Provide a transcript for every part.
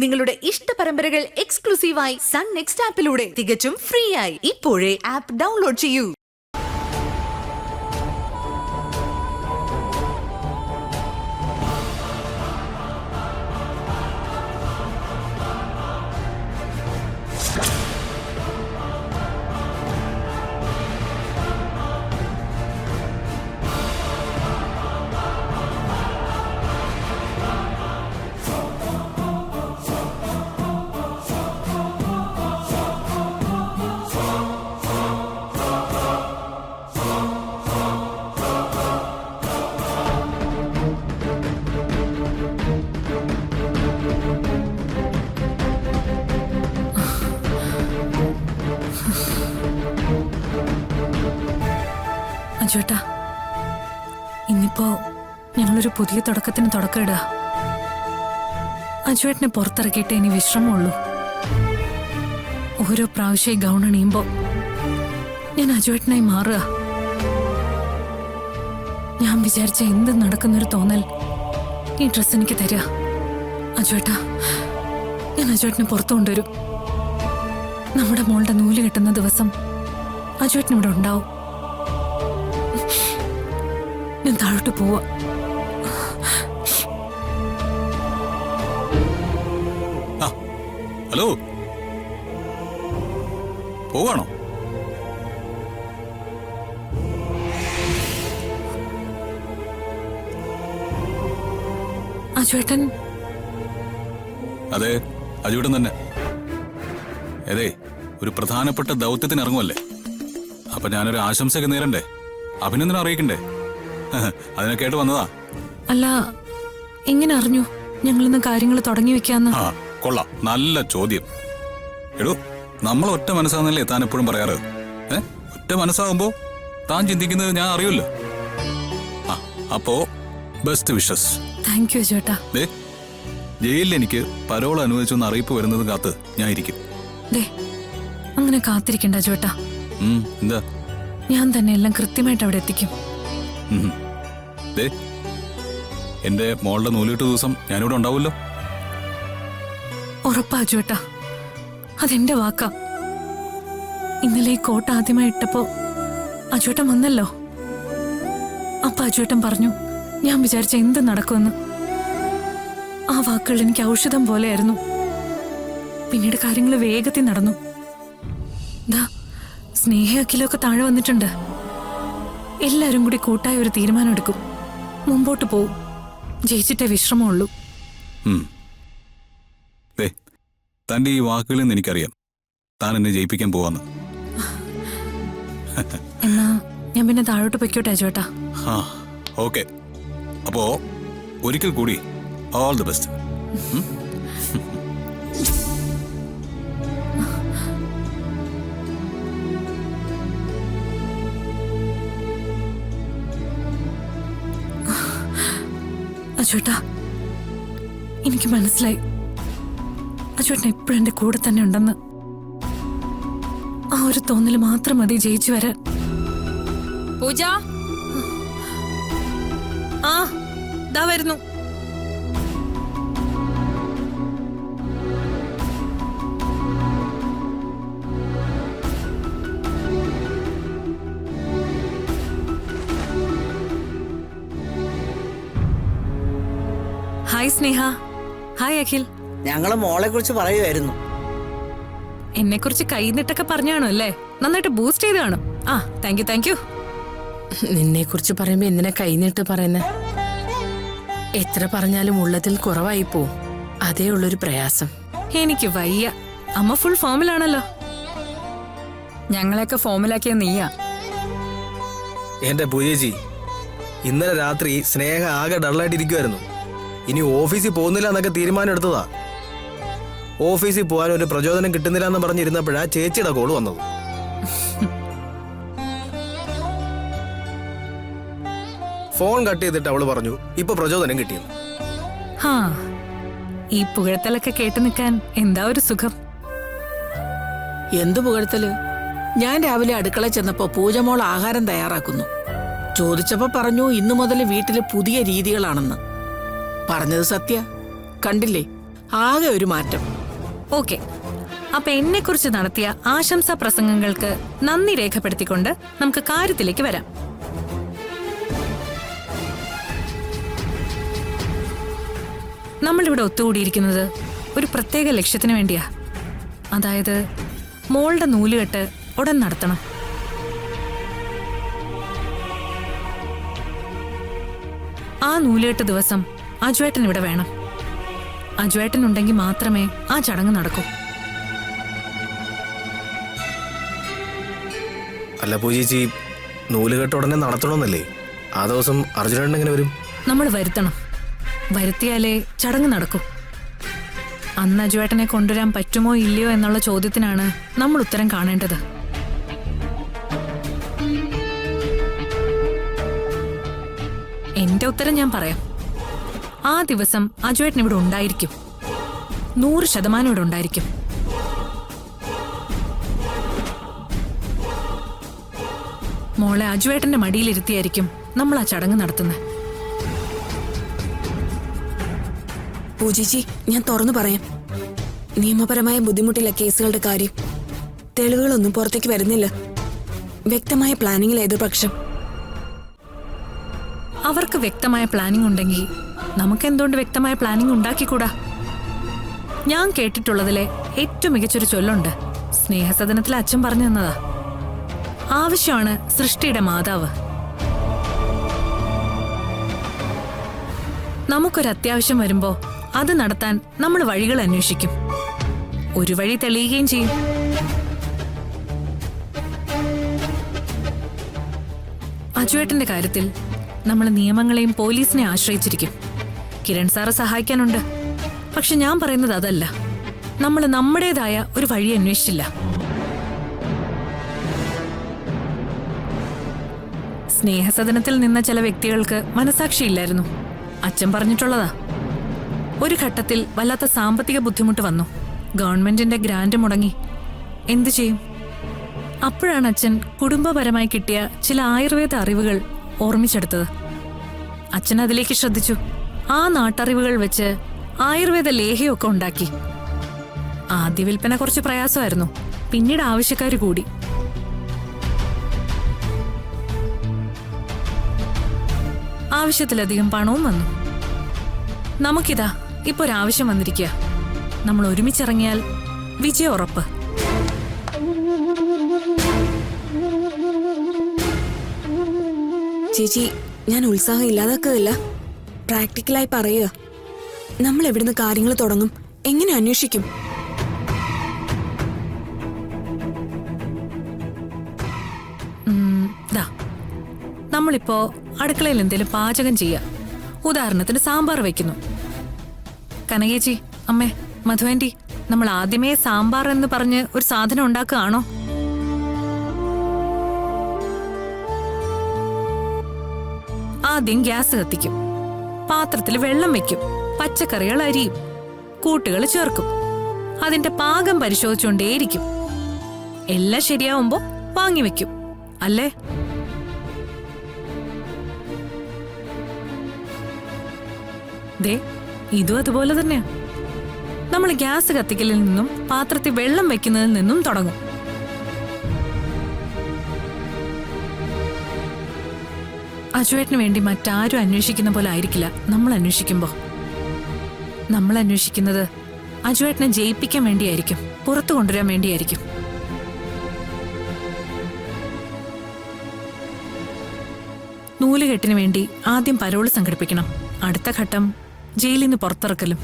നിങ്ങളുടെ ഇഷ്ട പരമ്പരകൾ എക്സ്ക്ലൂസീവായി സൺ നെക്സ്റ്റ് ആപ്പിലൂടെ തികച്ചും ഫ്രീ ആയി ഇപ്പോഴേ ആപ്പ് ഡൗൺലോഡ് ചെയ്യൂ. അജുവേട്ടാ, ഇന്നിപ്പോ ഞങ്ങളൊരു പുതിയ തുടക്കത്തിന് തുടക്കമിടുക. അജുവേട്ടനെ പുറത്തിറക്കിയിട്ടേ ഇനി വിശ്രമമുള്ളൂ. ഓരോ പ്രാവശ്യം ഈ ഗൗൺ അണിയുമ്പോ ഞാൻ അജുവേട്ടനായി മാറുക. ഞാൻ വിചാരിച്ച എന്ത് നടക്കുന്നൊരു തോന്നൽ ഈ ഡ്രസ് എനിക്ക് തരിക. അജുവേട്ടാ, ഞാൻ അജുവേട്ടനെ പുറത്തു കൊണ്ടുവരും. നമ്മുടെ മോളുടെ നൂല് കെട്ടുന്ന ദിവസം അജുവേട്ടനിവിടെ ഉണ്ടാവും. ഞാൻ താഴോട്ട് പോവാ. ഹലോ, പോവാണോ? അജുവേട്ടൻ? അതെ, അജുവേട്ടൻ തന്നെ. അതെ, ഒരു പ്രധാനപ്പെട്ട ദൗത്യത്തിന് ഇറങ്ങുമല്ലേ. അപ്പൊ ഞാനൊരു ആശംസയൊക്കെ നേരണ്ടേ, അഭിനന്ദനം അറിയിക്കണ്ടേ? അതിനെ കേട്ട് വന്നതാ. അല്ല, എങ്ങനെ അറിഞ്ഞു ഞങ്ങളിന്ന് കാര്യങ്ങൾ തുടങ്ങി വെക്കാന്ന്? കൊള്ളാം, നല്ല ചോദ്യം. എടോ, നമ്മൾ ഒറ്റ മനസ്സാന്നല്ലേ താൻ എപ്പോഴും പറയാറ്. ഒറ്റ മനസ്സാകുമ്പോ താൻ ചിന്തിക്കുന്നത് ഞാൻ അറിയുമല്ലോ. അപ്പോ ബെസ്റ്റ് വിഷസ്. താങ്ക് യു ചേട്ടാ. ജയിലിൽ എനിക്ക് പരോൾ അനുവദിച്ചൊന്ന് അറിയിപ്പ് വരുന്നത് കാത്ത് ഞാൻ ഇരിക്കും. അങ്ങനെ കാത്തിരിക്കണ്ട ചേട്ടാ. എന്താ? ഞാൻ തന്നെ എല്ലാം കൃത്യമായിട്ട് അവിടെ എത്തിക്കും. എന്റെ മോളുടെ നൂലിട്ട് ദിവസം ഞാനിവിടെ ഉണ്ടാവുമല്ലോ. ഉറപ്പാ ചേട്ടാ, അതെന്റെ വാക്കാ. ഇന്നലെ ഈ കോട്ട് ആദ്യമായി ഇട്ടപ്പോ അജുവേട്ടൻ വന്നല്ലോ. അപ്പൊ അജുവേട്ടൻ പറഞ്ഞു ഞാൻ വിചാരിച്ച എന്ത് നടക്കുമെന്ന്. ആ വാക്കുകൾ എനിക്ക് ഔഷധം പോലെയായിരുന്നു. പിന്നീട് കാര്യങ്ങൾ വേഗത്തിൽ നടന്നു. സ്നേഹ അഖിലൊക്കെ താഴെ വന്നിട്ടുണ്ട്. എല്ലാരും കൂടി കൂട്ടായ ഒരു തീരുമാനം എടുക്കും. മുമ്പോട്ട് പോവും. ജയിച്ചിട്ടേ വിശ്രമമുള്ളൂ. തന്റെ ഈ വാക്കുകളിൽ നിന്ന് എനിക്കറിയാം താൻ എന്നെ ജയിപ്പിക്കാൻ പോവാന്ന്. എന്നാ ഞാൻ പിന്നെ താഴോട്ട് പൊയ്ക്കോട്ടെ ചേട്ടാ. ഓക്കെ, അപ്പോ ഒരിക്കൽ കൂടി ഓൾ ദി ബെസ്റ്റ്. അജുവേട്ടാ, എനിക്ക് മനസ്സിലായി അജുവേട്ടൻ എപ്പോഴും എന്റെ കൂടെ തന്നെ ഉണ്ടെന്ന്. ആ ഒരു തോന്നല് മാത്രം മതി ജയിച്ചു വരാൻ. പൂജ, ദാ വരുന്നു. ഹായ് സ്നേഹ. ഹായ് അഖിൽ. ഞങ്ങള് മോളെ കുറിച്ച് പറയുമായിരുന്നു. എന്നെ കുറിച്ച് കൈന്നിട്ടൊക്കെ പറഞ്ഞാണോ അല്ലേ? നന്നായിട്ട് ബൂസ്റ്റ് ചെയ്ത് കാണും. Thank you. നിന്നെ കുറിച്ച് പറയുമ്പോ എന്തിനാ കൈന്നിട്ട് പറയുന്നേ? എത്ര പറഞ്ഞാലും ഉള്ളതിൽ കുറവായി പോവും. അതേ ഉള്ളൊരു പ്രയാസം. എനിക്ക് വയ്യ. അമ്മ ഫുൾ ഫോമിലാണല്ലോ. ഞങ്ങളെയൊക്കെ ഫോമിലാക്കിയ നീയാ. എന്റെ പൂജേച്ചി, ഇന്നലെ രാത്രി സ്നേഹ ആകെ ഡള്ളായിട്ടിരിക്കുമായിരുന്നു. ഇനി ഓഫീസിൽ പോകുന്നില്ല എന്നൊക്കെ തീരുമാനം എടുത്തതാ. ഓഫീസിൽ പോകാൻ ഒരു പ്രചോദനം കിട്ടുന്നില്ല എന്ന് പറഞ്ഞിരുന്നപ്പോഴാ ചേച്ചിയുടെ കോള് വന്നത്. ഫോൺ കട്ട് ചെയ്തിട്ട് അവള് പറഞ്ഞു ഇപ്പൊ പ്രചോദനം കിട്ടിയെന്ന്. ഈ പുകഴ്ത്തലൊക്കെ കേട്ടു നിൽക്കാൻ എന്താ ഒരു സുഖം. എന്തു പുകഴ്ത്തല്? ഞാൻ രാവിലെ അടുക്കള ചെന്നപ്പോ പൂജമോൾ ആഹാരം തയ്യാറാക്കുന്നു. ചോദിച്ചപ്പോ പറഞ്ഞു ഇന്നു മുതൽ വീട്ടില് പുതിയ രീതികളാണെന്ന്. പറഞ്ഞത് സത്യ. കണ്ടില്ലേ, ആകെ ഒരു മാറ്റം. ഓക്കെ, അപ്പൊ എന്നെക്കുറിച്ച് നടത്തിയ ആശംസാ പ്രസംഗങ്ങൾക്ക് നന്ദി രേഖപ്പെടുത്തിക്കൊണ്ട് നമുക്ക് കാര്യത്തിലേക്ക് വരാം. നമ്മളിവിടെ ഒത്തുകൂടിയിരിക്കുന്നത് ഒരു പ്രത്യേക ലക്ഷ്യത്തിന് വേണ്ടിയാ. അതായത് മോളുടെ നൂലുകെട്ട് ഉടൻ നടത്തണം. ആ നൂലുകെട്ട് ദിവസം അജുവേട്ടൻ ഇവിടെ വേണം. അജുവേട്ടൻ ഉണ്ടെങ്കിൽ മാത്രമേ ആ ചടങ്ങ് നടക്കൂ. അല്ല പൂജേച്ചി, നൂലുകെട്ട് ഉടനെ നടത്തണമെന്നല്ലേ? ആ ദിവസം അർജുനൻ എങ്ങനെ വരും? നമ്മൾ വരുത്തണം. വരുത്തിയാലേ ചടങ്ങ് നടക്കൂ. അന്ന് അജുവേട്ടനെ കൊണ്ടുവരാൻ പറ്റുമോ ഇല്ലയോ എന്നുള്ള ചോദ്യത്തിനാണ് നമ്മൾ ഉത്തരം കാണേണ്ടത്. എന്റെ ഉത്തരം ഞാൻ പറയാം. ആ ദിവസം അജുവേട്ടൻ ഇവിടെ ഉണ്ടായിരിക്കും. 100% ഇവിടെ ഉണ്ടായിരിക്കും. മോളെ അജുവേട്ടന്റെ മടിയിലിരുത്തിയായിരിക്കും നമ്മൾ ആ ചടങ്ങ് നടത്തുന്നത്. പൂജിച്ചി, ഞാൻ തുറന്നു പറയാം. നിയമപരമായ ബുദ്ധിമുട്ടില്ല കേസുകളുടെ കാര്യം. തെളിവുകളൊന്നും പുറത്തേക്ക് വരുന്നില്ല. വ്യക്തമായ പ്ലാനിങ്ങിൽ എതിർപക്ഷം. അവർക്ക് വ്യക്തമായ പ്ലാനിംഗ് ഉണ്ടെങ്കിൽ നമുക്ക് എന്തുകൊണ്ട് വ്യക്തമായ പ്ലാനിംഗ് ഉണ്ടാക്കിക്കൂടാ? ഞാൻ കേട്ടിട്ടുള്ളതിലെ ഏറ്റവും മികച്ചൊരു ചൊല്ലുണ്ട്. സ്നേഹസദനത്തിൽ അച്ഛൻ പറഞ്ഞു തന്നതാ. ആവശ്യമാണ് സൃഷ്ടിയുടെ മാതാവ്. നമുക്കൊരത്യാവശ്യം വരുമ്പോ അത് നടത്താൻ നമ്മൾ വഴികൾ അന്വേഷിക്കും. ഒരു വഴി തെളിയുകയും ചെയ്യും. അജുവേട്ടന്റെ കാര്യത്തിൽ നമ്മൾ നിയമങ്ങളെയും പോലീസിനെ ആശ്രയിച്ചിരിക്കും. കിരൺ സാറ് സഹായിക്കാനുണ്ട്. പക്ഷെ ഞാൻ പറയുന്നത് അതല്ല. നമ്മൾ നമ്മുടേതായ ഒരു വഴി അന്വേഷിച്ചില്ല. സ്നേഹസദനത്തിൽ നിന്ന ചില വ്യക്തികൾക്ക് മനസാക്ഷിയില്ലായിരുന്നു. അച്ഛൻ പറഞ്ഞിട്ടുള്ളതാ. ഒരു ഘട്ടത്തിൽ വല്ലാത്ത സാമ്പത്തിക ബുദ്ധിമുട്ട് വന്നു. ഗവൺമെന്റിന്റെ ഗ്രാന്റ് മുടങ്ങി. എന്തു ചെയ്യും? അപ്പോഴാണ് അച്ഛൻ കുടുംബപരമായി കിട്ടിയ ചില ആയുർവേദ അറിവുകൾ ഓർമ്മിച്ചെടുത്തത്. അച്ഛൻ അതിലേക്ക് ശ്രദ്ധിച്ചു. ആ നാട്ടറിവുകൾ വെച്ച് ആയുർവേദ ലേഹ്യമൊക്കെ ഉണ്ടാക്കി. ആദ്യ വിൽപ്പന കുറച്ച് പ്രയാസമായിരുന്നു. പിന്നീട് ആവശ്യക്കാർ കൂടി. ആവശ്യത്തിലധികം പണവും വന്നു. നമുക്കിതാ ഇപ്പൊ ഒരാവശ്യം വന്നിരിക്കുക. നമ്മൾ ഒരുമിച്ചിറങ്ങിയാൽ വിജയം ഉറപ്പ്. ചേച്ചി, ഞാൻ ഉത്സാഹം ഇല്ലാതാക്കുകയല്ല. പ്രാക്ടിക്കലായി പറയുക. നമ്മൾ എവിടുന്ന് കാര്യങ്ങൾ തുടങ്ങും? എങ്ങനെ അന്വേഷിക്കും? നമ്മളിപ്പോ അടുക്കളയിൽ എന്തെങ്കിലും പാചകം ചെയ്യാം. ഉദാഹരണത്തിന് സാമ്പാർ വെക്കുന്നു. കനകേച്ചി, അമ്മേ, മധുവാൻറ്റി, നമ്മൾ ആദ്യമേ സാമ്പാർ എന്ന് പറഞ്ഞ് ഒരു സാധനം ഉണ്ടാക്കുകയാണോ? ആദ്യം ഗ്യാസ് കത്തിക്കും. പാത്രത്തിൽ വെള്ളം വെക്കും. പച്ചക്കറികൾ അരിയും. കൂട്ടുകൾ ചേർക്കും. അതിന്റെ പാകം പരിശോധിച്ചുകൊണ്ടേയിരിക്കും. എല്ലാം ശരിയാവുമ്പോ വാങ്ങിവെക്കും. അല്ലേ? ദേ, ഇതും അതുപോലെ തന്നെയാ. നമ്മൾ ഗ്യാസ് കത്തിക്കലിൽ നിന്നും പാത്രത്തിൽ വെള്ളം വെക്കുന്നതിൽ നിന്നും തുടങ്ങും. അജുവേട്ടന് വേണ്ടി മറ്റാരും അന്വേഷിക്കുന്ന പോലെ ആയിരിക്കില്ല നമ്മൾ അന്വേഷിക്കുമ്പോ. നമ്മൾ അന്വേഷിക്കുന്നത് അജുവേട്ടനെ ജയിപ്പിക്കാൻ വേണ്ടിയായിരിക്കും. പുറത്തു കൊണ്ടുവരാൻ വേണ്ടിയായിരിക്കും. നൂലുകെട്ടിന് വേണ്ടി ആദ്യം പരോള് സംഘടിപ്പിക്കണം. അടുത്ത ഘട്ടം ജയിലിൽ നിന്ന് പുറത്തിറക്കലും.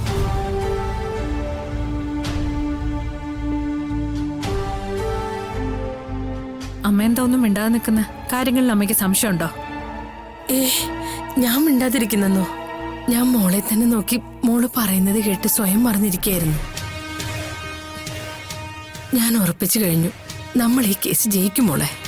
അമ്മ എന്താ ഒന്നും മിണ്ടാതെ നിൽക്കുന്ന? കാര്യങ്ങളിൽ അമ്മയ്ക്ക് സംശയമുണ്ടോ? ഞാൻ മിണ്ടാതിരിക്കുന്നോ? ഞാൻ മോളെ തന്നെ നോക്കി മോള് പറയുന്നത് കേട്ട് സ്വയം മറന്നിരിക്കുകയായിരുന്നു. ഞാൻ ഉറപ്പിച്ചു കഴിഞ്ഞു, നമ്മൾ ഈ കേസ് ജയിക്കും മോളെ.